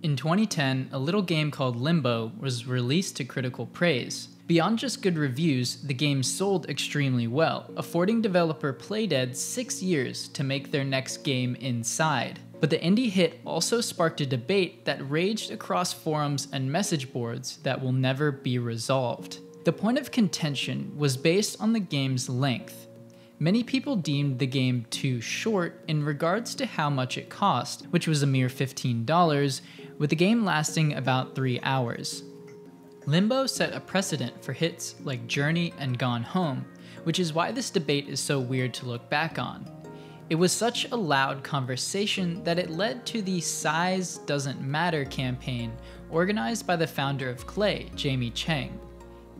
In 2010, a little game called Limbo was released to critical praise. Beyond just good reviews, the game sold extremely well, affording developer Playdead 6 years to make their next game Inside. But the indie hit also sparked a debate that raged across forums and message boards that will never be resolved. The point of contention was based on the game's length. Many people deemed the game too short in regards to how much it cost, which was a mere $15, with the game lasting about 3 hours. Limbo set a precedent for hits like Journey and Gone Home, which is why this debate is so weird to look back on. It was such a loud conversation that it led to the Size Doesn't Matter campaign organized by the founder of Clay, Jamie Cheng.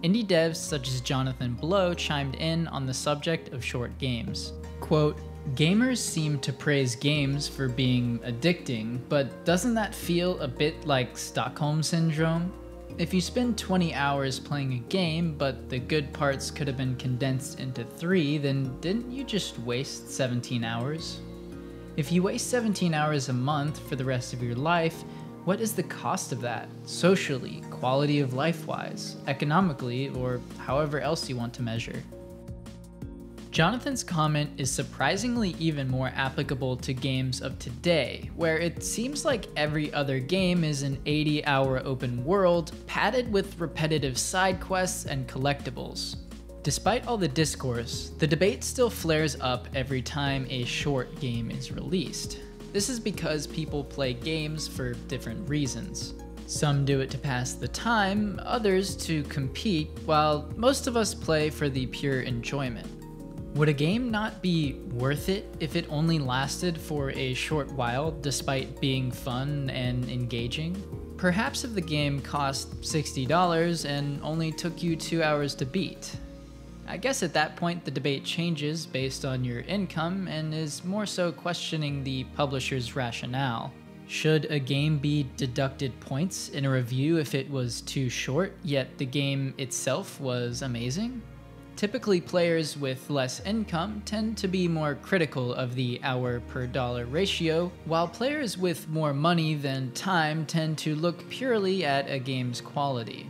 Indie devs such as Jonathan Blow chimed in on the subject of short games. Quote, "Gamers seem to praise games for being addicting, but doesn't that feel a bit like Stockholm Syndrome? If you spend 20 hours playing a game, but the good parts could have been condensed into 3, then didn't you just waste 17 hours? If you waste 17 hours a month for the rest of your life, what is the cost of that? Socially, quality of life-wise, economically, or however else you want to measure?" Jonathan's comment is surprisingly even more applicable to games of today, where it seems like every other game is an 80-hour open world, padded with repetitive side quests and collectibles. Despite all the discourse, the debate still flares up every time a short game is released. This is because people play games for different reasons. Some do it to pass the time, others to compete, while most of us play for the pure enjoyment. Would a game not be worth it if it only lasted for a short while despite being fun and engaging? Perhaps if the game cost $60 and only took you 2 hours to beat. I guess at that point the debate changes based on your income and is more so questioning the publisher's rationale. Should a game be deducted points in a review if it was too short, yet the game itself was amazing? Typically, players with less income tend to be more critical of the hour per dollar ratio, while players with more money than time tend to look purely at a game's quality.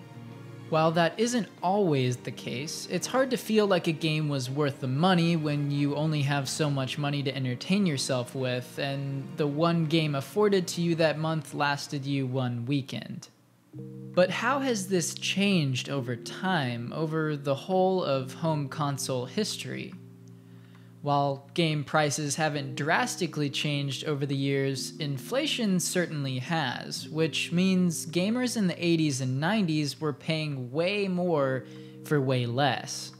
While that isn't always the case, it's hard to feel like a game was worth the money when you only have so much money to entertain yourself with, and the one game afforded to you that month lasted you one weekend. But how has this changed over time, over the whole of home console history? While game prices haven't drastically changed over the years, inflation certainly has, which means gamers in the 80s and 90s were paying way more for way less.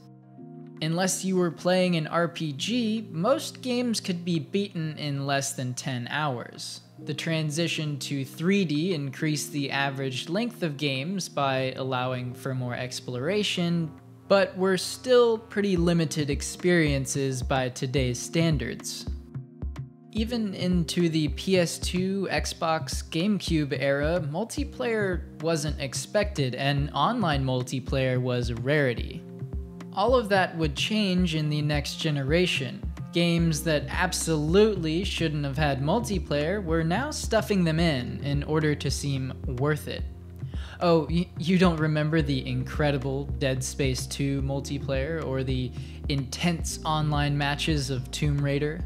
Unless you were playing an RPG, most games could be beaten in less than 10 hours. The transition to 3D increased the average length of games by allowing for more exploration, but were still pretty limited experiences by today's standards. Even into the PS2, Xbox, GameCube era, multiplayer wasn't expected and online multiplayer was a rarity. All of that would change in the next generation. Games that absolutely shouldn't have had multiplayer were now stuffing them in order to seem worth it. Oh, you don't remember the incredible Dead Space 2 multiplayer or the intense online matches of Tomb Raider?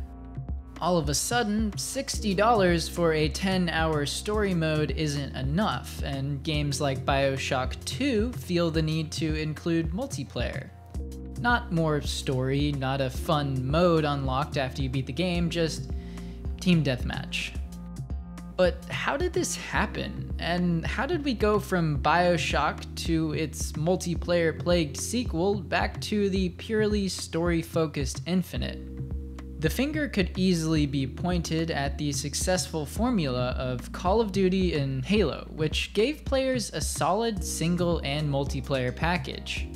All of a sudden, $60 for a 10-hour story mode isn't enough, and games like BIOSHOCK 2 feel the need to include multiplayer. Not more story, not a fun mode unlocked after you beat the game, just team deathmatch. But how did this happen? And how did we go from BioShock to its multiplayer-plagued sequel back to the purely story-focused Infinite? The finger could easily be pointed at the successful formula of Call of Duty and Halo, which gave players a solid single and multiplayer package.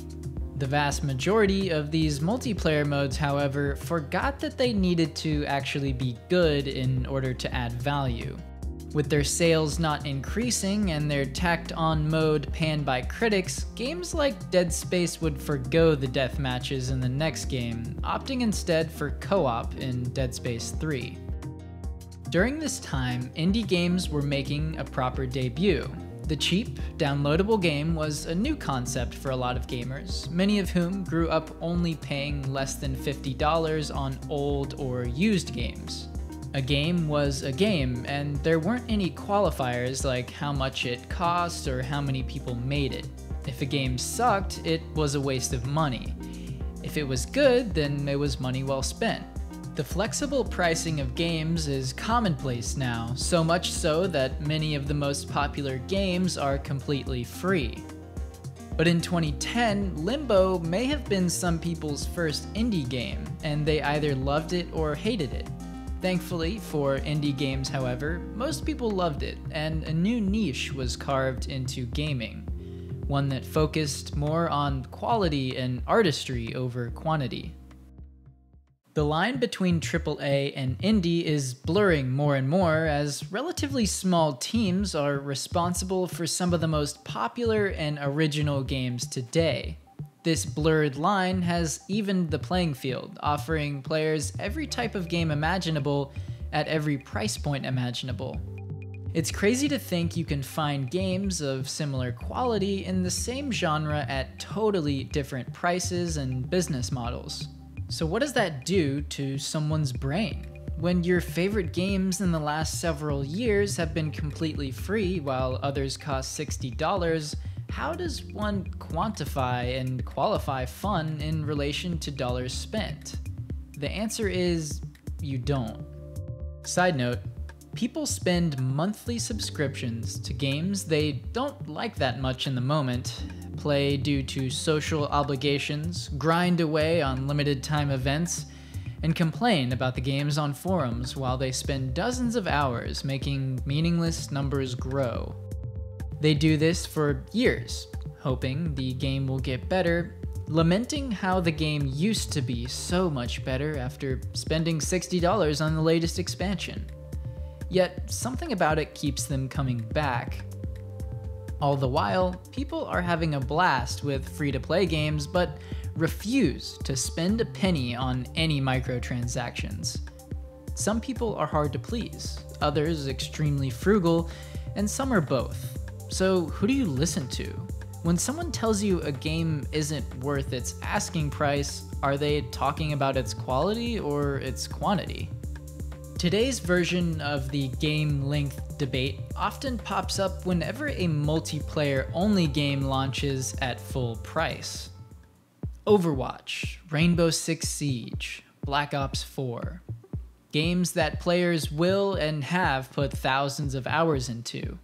The vast majority of these multiplayer modes, however, forgot that they needed to actually be good in order to add value. With their sales not increasing and their tacked-on mode panned by critics, games like Dead Space would forgo the death matches in the next game, opting instead for co-op in Dead Space 3. During this time, indie games were making a proper debut. The cheap, downloadable game was a new concept for a lot of gamers, many of whom grew up only paying less than $50 on old or used games. A game was a game, and there weren't any qualifiers like how much it cost or how many people made it. If a game sucked, it was a waste of money. If it was good, then it was money well spent. The flexible pricing of games is commonplace now, so much so that many of the most popular games are completely free. But in 2010, Limbo may have been some people's first indie game, and they either loved it or hated it. Thankfully for indie games, however, most people loved it, and a new niche was carved into gaming, one that focused more on quality and artistry over quantity. The line between AAA and indie is blurring more and more as relatively small teams are responsible for some of the most popular and original games today. This blurred line has evened the playing field, offering players every type of game imaginable at every price point imaginable. It's crazy to think you can find games of similar quality in the same genre at totally different prices and business models. So what does that do to someone's brain? When your favorite games in the last several years have been completely free while others cost $60, how does one quantify and qualify fun in relation to dollars spent? The answer is you don't. Side note, people spend monthly subscriptions to games they don't like that much in the moment, play due to social obligations, grind away on limited time events, and complain about the games on forums while they spend dozens of hours making meaningless numbers grow. They do this for years, hoping the game will get better, lamenting how the game used to be so much better after spending $60 on the latest expansion. Yet something about it keeps them coming back. All the while, people are having a blast with free-to-play games, but refuse to spend a penny on any microtransactions. Some people are hard to please, others extremely frugal, and some are both. So who do you listen to? When someone tells you a game isn't worth its asking price, are they talking about its quality or its quantity? Today's version of the game length debate often pops up whenever a multiplayer-only game launches at full price. Overwatch, Rainbow Six Siege, Black Ops 4. Games that players will and have put thousands of hours into.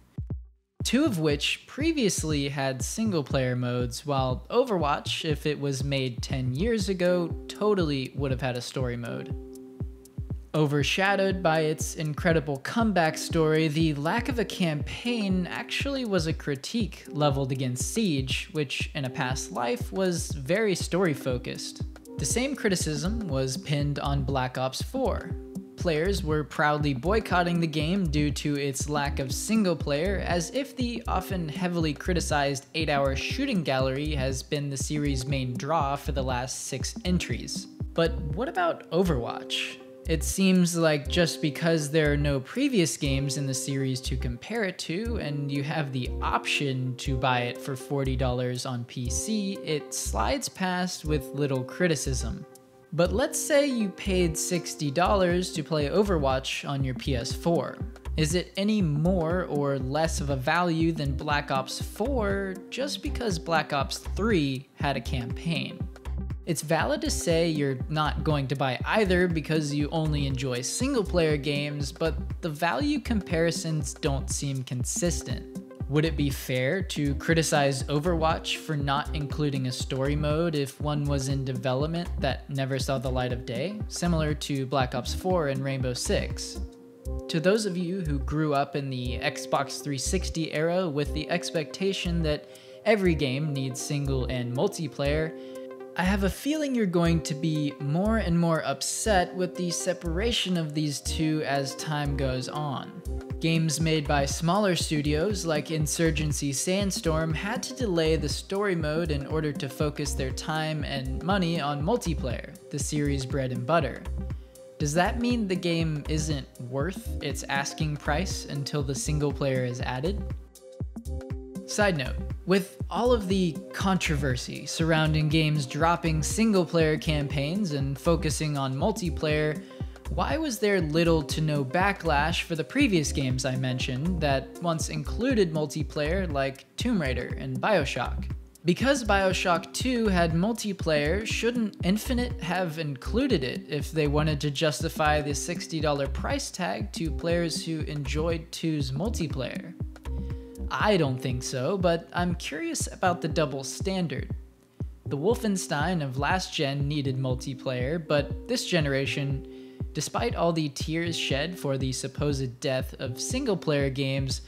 Two of which previously had single-player modes, while Overwatch, if it was made 10 years ago, totally would have had a story mode. Overshadowed by its incredible comeback story, the lack of a campaign actually was a critique leveled against Siege, which in a past life was very story-focused. The same criticism was pinned on Black Ops 4. Players were proudly boycotting the game due to its lack of single-player, as if the often heavily criticized 8-hour shooting gallery has been the series' main draw for the last 6 entries. But what about Overwatch? It seems like just because there are no previous games in the series to compare it to, and you have the option to buy it for $40 on PC, it slides past with little criticism. But let's say you paid $60 to play Overwatch on your PS4. Is it any more or less of a value than Black Ops 4 just because Black Ops 3 had a campaign? It's valid to say you're not going to buy either because you only enjoy single-player games, but the value comparisons don't seem consistent. Would it be fair to criticize Overwatch for not including a story mode if one was in development that never saw the light of day, similar to Black Ops 4 and Rainbow Six? To those of you who grew up in the Xbox 360 era with the expectation that every game needs single and multiplayer, I have a feeling you're going to be more and more upset with the separation of these two as time goes on. Games made by smaller studios like Insurgency Sandstorm had to delay the story mode in order to focus their time and money on multiplayer, the series' bread and butter. Does that mean the game isn't worth its asking price until the single player is added? Side note, with all of the controversy surrounding games dropping single-player campaigns and focusing on multiplayer, why was there little to no backlash for the previous games I mentioned that once included multiplayer like Tomb Raider and BIOSHOCK? Because BIOSHOCK 2 had multiplayer, shouldn't Infinite have included it if they wanted to justify the $60 price tag to players who enjoyed 2's multiplayer? I don't think so, but I'm curious about the double standard. The Wolfenstein of last gen needed multiplayer, but this generation, despite all the tears shed for the supposed death of single-player games,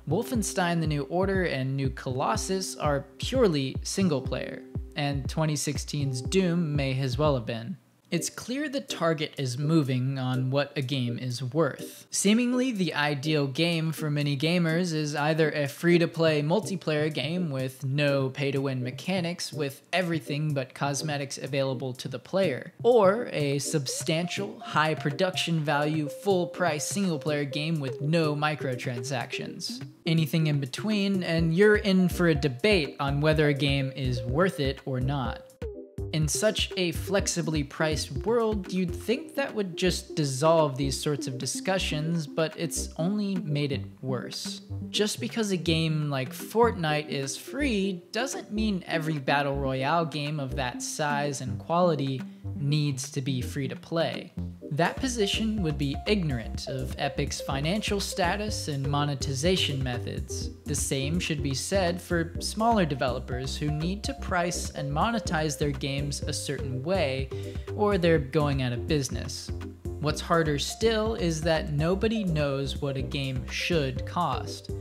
Wolfenstein: The New Order and New Colossus are purely single-player, and 2016's Doom may as well have been. It's clear the target is moving on what a game is worth. Seemingly, the ideal game for many gamers is either a free-to-play multiplayer game with no pay-to-win mechanics with everything but cosmetics available to the player, or a substantial, high production value, full-price single-player game with no microtransactions. Anything in between, and you're in for a debate on whether a game is worth it or not. In such a flexibly priced world, you'd think that would just dissolve these sorts of discussions, but it's only made it worse. Just because a game like Fortnite is free doesn't mean every battle royale game of that size and quality needs to be free to play. That position would be ignorant of Epic's financial status and monetization methods. The same should be said for smaller developers who need to price and monetize their games a certain way, or they're going out of business. What's harder still is that nobody knows what a game should cost,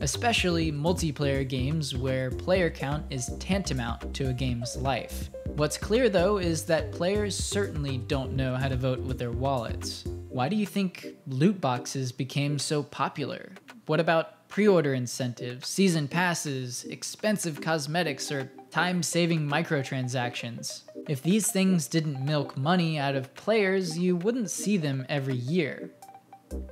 especially multiplayer games where player count is tantamount to a game's life. What's clear though is that players certainly don't know how to vote with their wallets. Why do you think loot boxes became so popular? What about pre-order incentives, season passes, expensive cosmetics, or time-saving microtransactions? If these things didn't milk money out of players, you wouldn't see them every year.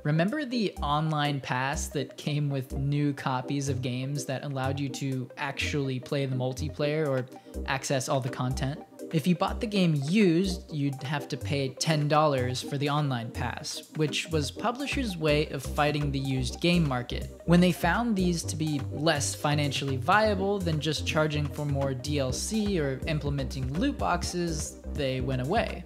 Remember the online pass that came with new copies of games that allowed you to actually play the multiplayer or access all the content? If you bought the game used, you'd have to pay $10 for the online pass, which was publishers' way of fighting the used game market. When they found these to be less financially viable than just charging for more DLC or implementing loot boxes, they went away.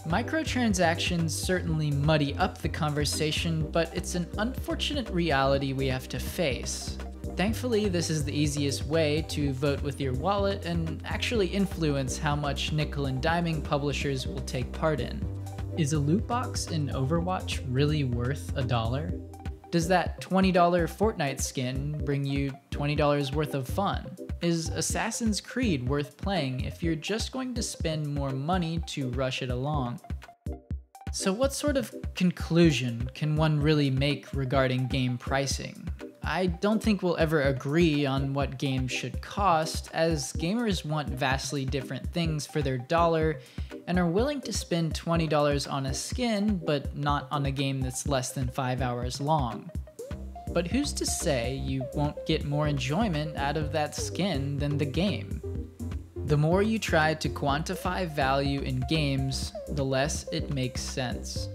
Microtransactions certainly muddy up the conversation, but it's an unfortunate reality we have to face. Thankfully, this is the easiest way to vote with your wallet and actually influence how much nickel and diming publishers will take part in. Is a loot box in Overwatch really worth $1? Does that $20 Fortnite skin bring you $20 worth of fun? Is Assassin's Creed worth playing if you're just going to spend more money to rush it along? So what sort of conclusion can one really make regarding game pricing? I don't think we'll ever agree on what games should cost, as gamers want vastly different things for their dollar and are willing to spend $20 on a skin, but not on a game that's less than 5 hours long. But who's to say you won't get more enjoyment out of that skin than the game? The more you try to quantify value in games, the less it makes sense.